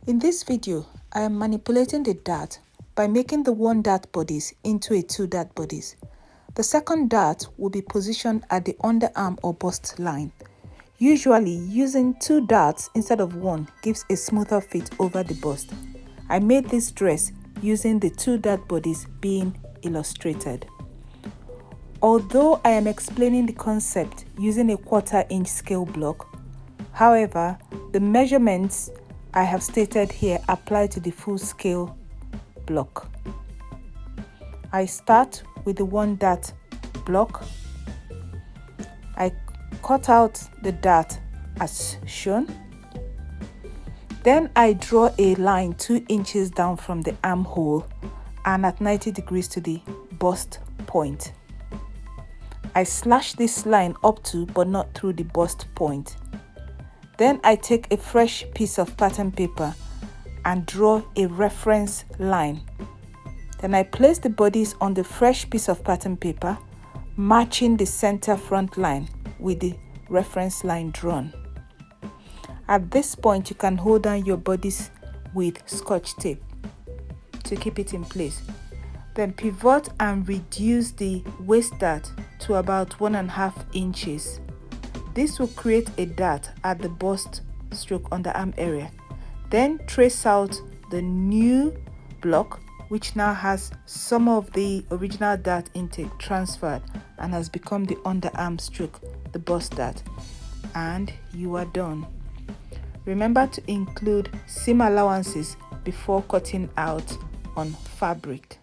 In this video, I am manipulating the dart by making the one dart bodice into a two dart bodice. The second dart will be positioned at the underarm or bust line. Usually, using two darts instead of one gives a smoother fit over the bust. I made this dress using the two dart bodice being illustrated. Although I am explaining the concept using a 1/4 inch scale block, however, the measurements I have stated here apply to the full scale block. I start with the one dart block. I cut out the dart as shown. Then I draw a line 2 inches down from the armhole and at 90 degrees to the bust point. I slash this line up to but not through the bust point. Then I take a fresh piece of pattern paper and draw a reference line. Then I place the bodice on the fresh piece of pattern paper, matching the center front line with the reference line drawn. At this point, you can hold down your bodice with scotch tape to keep it in place. Then pivot and reduce the waist dart to about 1.5 inches. This will create a dart at the bust stroke underarm area. Then trace out the new block, which now has some of the original dart intake transferred and has become the underarm stroke, the bust dart. And you are done. Remember to include seam allowances before cutting out on fabric.